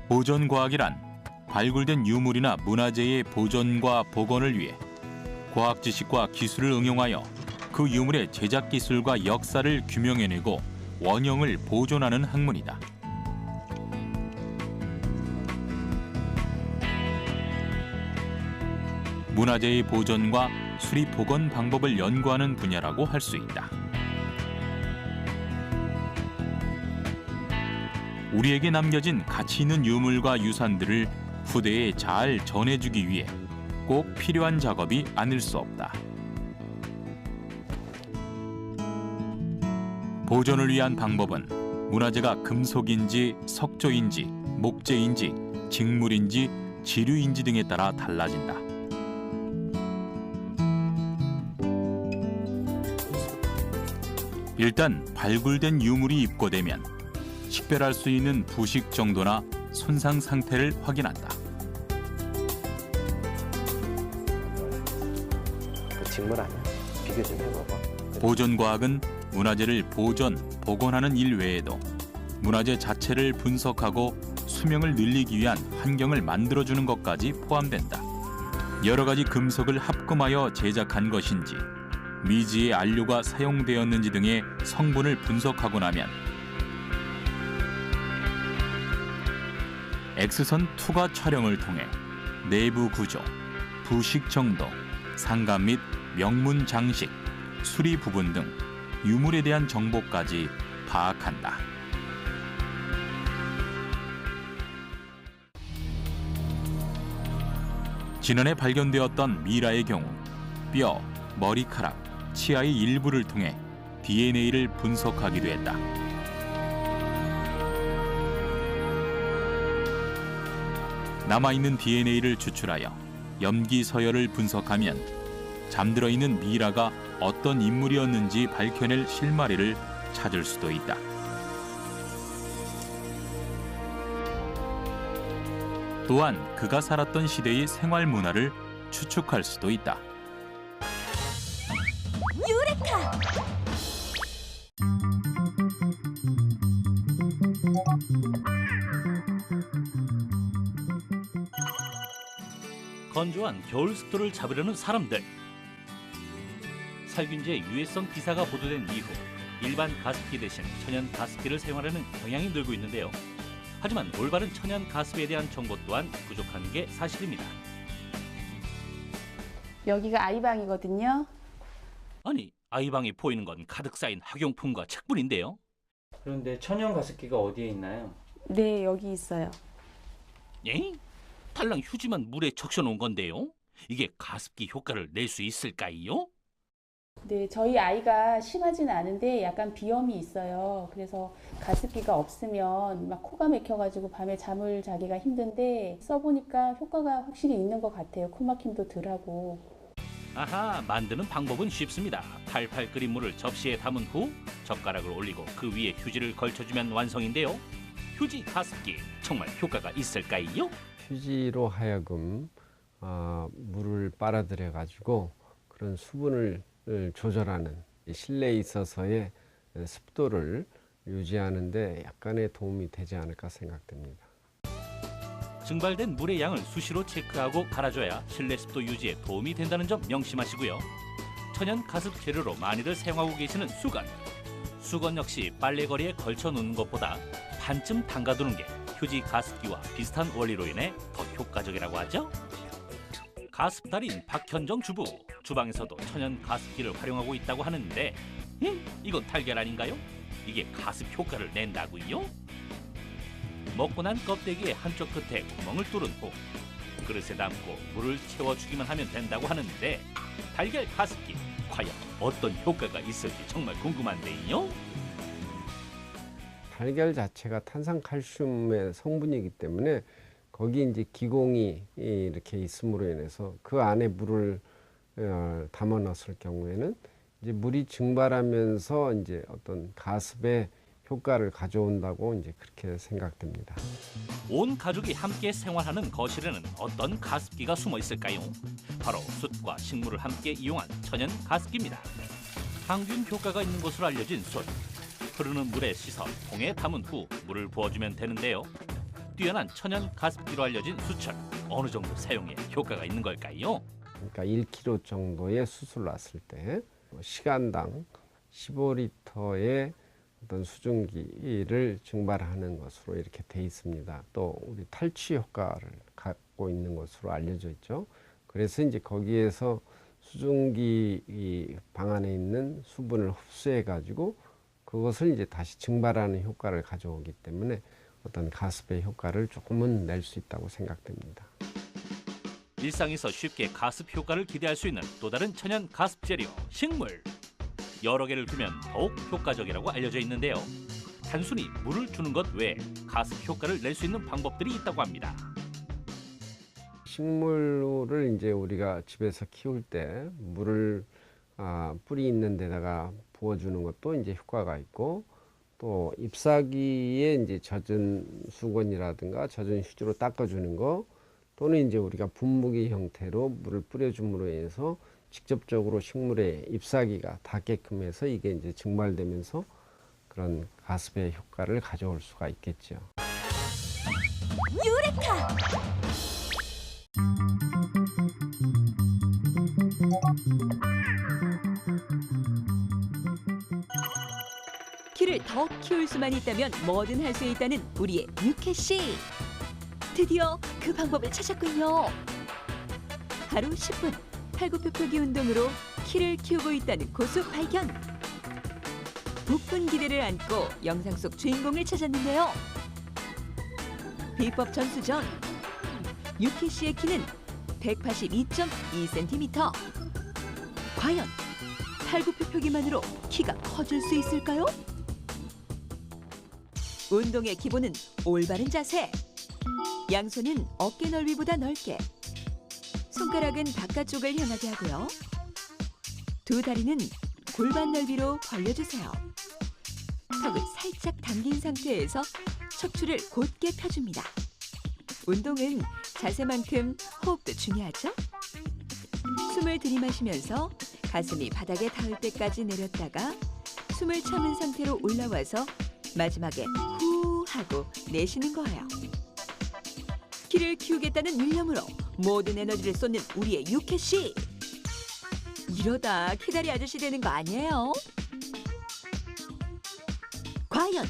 보존과학이란 발굴된 유물이나 문화재의 보존과 복원을 위해 과학 지식과 기술을 응용하여 그 유물의 제작 기술과 역사를 규명해내고 원형을 보존하는 학문이다. 문화재의 보존과 수리 복원 방법을 연구하는 분야라고 할 수 있다. 우리에게 남겨진 가치 있는 유물과 유산들을 후대에 잘 전해주기 위해 꼭 필요한 작업이 아닐 수 없다. 보존을 위한 방법은 문화재가 금속인지 석조인지 목재인지 직물인지 지류인지 등에 따라 달라진다. 일단 발굴된 유물이 입고되면 식별할 수 있는 부식 정도나 손상 상태를 확인한다. 그 직물 하나 비교 좀 해봐봐. 보존과학은 문화재를 보존, 복원하는 일 외에도 문화재 자체를 분석하고 수명을 늘리기 위한 환경을 만들어주는 것까지 포함된다. 여러 가지 금속을 합금하여 제작한 것인지 미지의 안료가 사용되었는지 등의 성분을 분석하고 나면 X선 투과 촬영을 통해 내부 구조, 부식 정도, 상감 및 명문 장식, 수리 부분 등 유물에 대한 정보까지 파악한다. 지난해 발견되었던 미라의 경우 뼈, 머리카락, 치아의 일부를 통해 DNA를 분석하기도 했다. 남아있는 DNA를 추출하여 염기 서열을 분석하면 잠들어 있는 미라가 어떤 인물이었는지 밝혀낼 실마리를 찾을 수도 있다. 또한 그가 살았던 시대의 생활 문화를 추측할 수도 있다. 유레카! 건조한 겨울 습도를 잡으려는 사람들. 살균제 유해성 기사가 보도된 이후 일반 가습기 대신 천연 가습기를 사용하려는 경향이 늘고 있는데요. 하지만 올바른 천연 가습에 대한 정보 또한 부족한 게 사실입니다. 여기가 아이방이거든요. 아니, 아이방에 보이는 건 가득 쌓인 학용품과 책뿐인데요. 그런데 천연 가습기가 어디에 있나요? 네, 여기 있어요. 예? 달랑 휴지만 물에 적셔놓은 건데요. 이게 가습기 효과를 낼 수 있을까요? 네, 저희 아이가 심하진 않은데 약간 비염이 있어요. 그래서 가습기가 없으면 막 코가 막혀가지고 밤에 잠을 자기가 힘든데 써보니까 효과가 확실히 있는 것 같아요. 코막힘도 덜하고. 아하, 만드는 방법은 쉽습니다. 팔팔 끓인 물을 접시에 담은 후 젓가락을 올리고 그 위에 휴지를 걸쳐주면 완성인데요. 휴지 가습기 정말 효과가 있을까요? 휴지로 하여금 물을 빨아들여 가지고 그런 수분을 조절하는 실내에 있어서의 습도를 유지하는 데 약간의 도움이 되지 않을까 생각됩니다. 증발된 물의 양을 수시로 체크하고 갈아줘야 실내 습도 유지에 도움이 된다는 점 명심하시고요. 천연 가습 재료로 많이들 사용하고 계시는 수건. 수건 역시 빨래거리에 걸쳐 놓는 것보다 반쯤 담가두는 게 휴지 가습기와 비슷한 원리로 인해 더 효과적이라고 하죠. 가습달인 박현정 주부. 주방에서도 천연 가습기를 활용하고 있다고 하는데 이건 달걀 아닌가요? 이게 가습 효과를 낸다고요? 먹고 난 껍데기의 한쪽 끝에 구멍을 뚫은 후 그릇에 담고 물을 채워주기만 하면 된다고 하는데 달걀 가습기 과연 어떤 효과가 있을지 정말 궁금한데요. 달걀 자체가 탄산칼슘의 성분이기 때문에 거기 이제 기공이 이렇게 있음으로 인해서 그 안에 물을 담아 넣었을 경우에는 이제 물이 증발하면서 이제 어떤 가습의 효과를 가져온다고 이제 그렇게 생각됩니다. 온 가족이 함께 생활하는 거실에는 어떤 가습기가 숨어 있을까요? 바로 숯과 식물을 함께 이용한 천연 가습기입니다. 항균 효과가 있는 것으로 알려진 숯. 흐르는 물에 씻어 통에 담은 후 물을 부어주면 되는데요. 뛰어난 천연 가습기로 알려진 숯을 어느 정도 사용해 효과가 있는 걸까요? 그러니까 1kg 정도의 숯을 놨을 때 시간당 15리터의 어떤 수증기를 증발하는 것으로 이렇게 돼 있습니다. 또 우리 탈취 효과를 갖고 있는 것으로 알려져 있죠. 그래서 이제 거기에서 수증기 이 방 안에 있는 수분을 흡수해 가지고 그것을 이제 다시 증발하는 효과를 가져오기 때문에 어떤 가습의 효과를 조금은 낼 수 있다고 생각됩니다. 일상에서 쉽게 가습 효과를 기대할 수 있는 또 다른 천연 가습 재료, 식물. 여러 개를 두면 더욱 효과적이라고 알려져 있는데요. 단순히 물을 주는 것 외에 가습 효과를 낼 수 있는 방법들이 있다고 합니다. 식물을 이제 우리가 집에서 키울 때 물을 뿌리 있는 데다가 부어주는 것도 이제 효과가 있고, 또 잎사귀에 이제 젖은 수건이라든가 젖은 휴지로 닦아주는 거, 또는 이제 우리가 분무기 형태로 물을 뿌려줌으로 인해서 직접적으로 식물의 잎사귀가 닿게끔 해서 이게 이제 증발되면서 그런 가습의 효과를 가져올 수가 있겠죠. 키를 더 키울 수만 있다면 뭐든 할 수 있다는 우리의 유캐 씨. 드디어 그 방법을 찾았군요. 하루 10분 팔굽혀펴기 운동으로 키를 키우고 있다는 고수 발견. 북분 기대를 안고 영상 속 주인공을 찾았는데요. 비법 전수전. 유캐 씨의 키는 182.2cm. 과연 팔굽혀펴기만으로 키가 커질 수 있을까요? 운동의 기본은 올바른 자세. 양손은 어깨 넓이보다 넓게. 손가락은 바깥쪽을 향하게 하고요. 두 다리는 골반 넓이로 벌려주세요. 턱을 살짝 당긴 상태에서 척추를 곧게 펴줍니다. 운동은 자세만큼 호흡도 중요하죠? 숨을 들이마시면서 가슴이 바닥에 닿을 때까지 내렸다가 숨을 참은 상태로 올라와서 마지막에 후 하고 내쉬는 거예요. 키를 키우겠다는 일념으로 모든 에너지를 쏟는 우리의 유캐 씨. 이러다 키다리 아저씨 되는 거 아니에요? 과연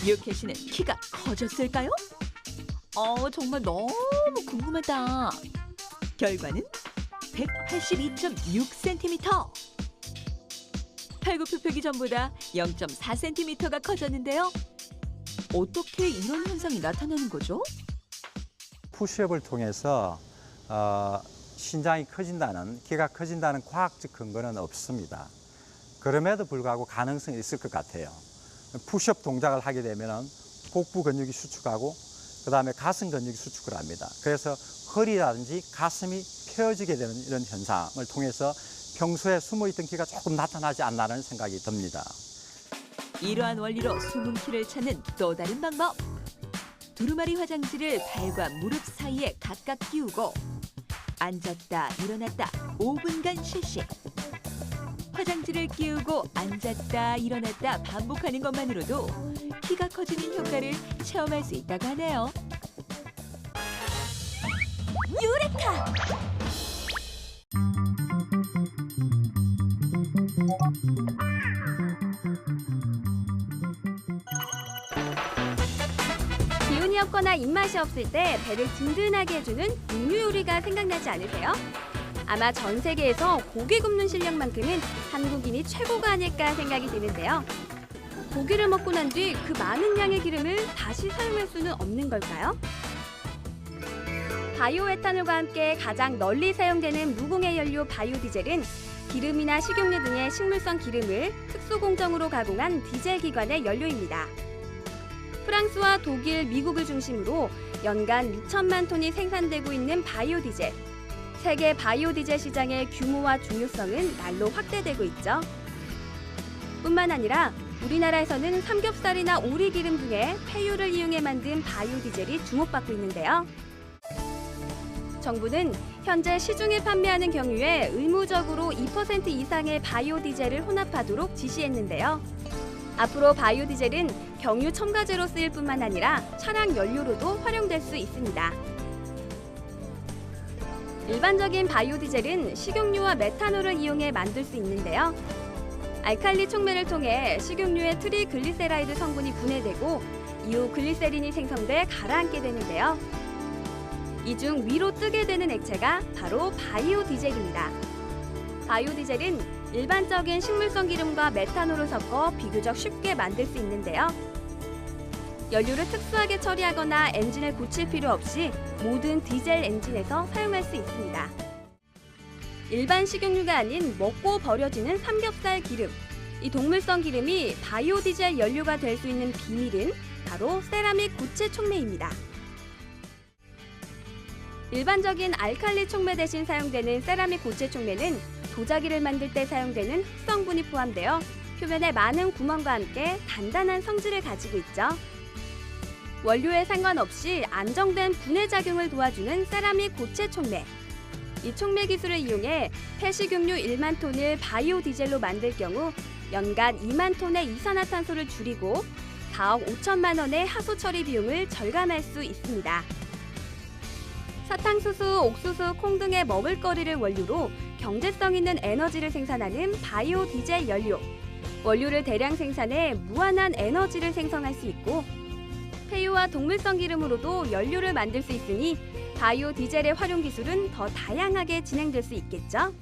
유캐 씨는 키가 커졌을까요? 정말 너무 궁금하다. 결과는 182.6cm. 팔굽혀펴기 전보다 0.4cm가 커졌는데요. 어떻게 이런 현상이 나타나는 거죠? 푸시업을 통해서 신장이 커진다는, 키가 커진다는 과학적 근거는 없습니다. 그럼에도 불구하고 가능성이 있을 것 같아요. 푸시업 동작을 하게 되면 복부 근육이 수축하고 그 다음에 가슴 근육이 수축을 합니다. 그래서 허리라든지 가슴이 펴지게 되는 이런 현상을 통해서 평소에 숨어있던 키가 조금 나타나지 않나라는 생각이 듭니다. 이러한 원리로 숨은 키를 찾는 또 다른 방법. 두루마리 화장지를 발과 무릎 사이에 각각 끼우고 앉았다 일어났다 5분간 실시. 화장지를 끼우고 앉았다 일어났다 반복하는 것만으로도 키가 커지는 효과를 체험할 수 있다고 하네요. 유레카! 기운이 없거나 입맛이 없을 때 배를 든든하게 해주는 육류 요리가 생각나지 않으세요? 아마 전 세계에서 고기 굽는 실력만큼은 한국인이 최고가 아닐까 생각이 드는데요. 고기를 먹고 난 뒤 그 많은 양의 기름을 다시 사용할 수는 없는 걸까요? 바이오에탄올과 함께 가장 널리 사용되는 무공해 연료 바이오디젤은 기름이나 식용유 등의 식물성 기름을 특수공정으로 가공한 디젤 기관의 연료입니다. 프랑스와 독일, 미국을 중심으로 연간 6천만 톤이 생산되고 있는 바이오디젤. 세계 바이오디젤 시장의 규모와 중요성은 날로 확대되고 있죠. 뿐만 아니라 우리나라에서는 삼겹살이나 오리 기름 등의 폐유를 이용해 만든 바이오 디젤이 주목받고 있는데요. 정부는 현재 시중에 판매하는 경유에 의무적으로 2% 이상의 바이오 디젤을 혼합하도록 지시했는데요. 앞으로 바이오 디젤은 경유 첨가제로 쓰일 뿐만 아니라 차량 연료로도 활용될 수 있습니다. 일반적인 바이오 디젤은 식용유와 메탄올을 이용해 만들 수 있는데요. 알칼리 촉매를 통해 식용유의 트리글리세라이드 성분이 분해되고 이후 글리세린이 생성돼 가라앉게 되는데요. 이 중 위로 뜨게 되는 액체가 바로 바이오 디젤입니다. 바이오 디젤은 일반적인 식물성 기름과 메탄올을 섞어 비교적 쉽게 만들 수 있는데요. 연료를 특수하게 처리하거나 엔진을 고칠 필요 없이 모든 디젤 엔진에서 사용할 수 있습니다. 일반 식용유가 아닌 먹고 버려지는 삼겹살 기름. 이 동물성 기름이 바이오 디젤 연료가 될 수 있는 비밀은 바로 세라믹 고체 촉매입니다. 일반적인 알칼리 촉매 대신 사용되는 세라믹 고체 촉매는 도자기를 만들 때 사용되는 흑성분이 포함되어 표면에 많은 구멍과 함께 단단한 성질을 가지고 있죠. 원료에 상관없이 안정된 분해 작용을 도와주는 세라믹 고체 촉매. 이 촉매 기술을 이용해 폐식용유 1만 톤을 바이오 디젤로 만들 경우 연간 2만 톤의 이산화탄소를 줄이고 4억 5천만 원의 하수 처리 비용을 절감할 수 있습니다. 사탕수수, 옥수수, 콩 등의 먹을거리를 원료로 경제성 있는 에너지를 생산하는 바이오 디젤 연료. 원료를 대량 생산해 무한한 에너지를 생성할 수 있고 폐유와 동물성 기름으로도 연료를 만들 수 있으니 바이오 디젤의 활용 기술은 더 다양하게 진행될 수 있겠죠.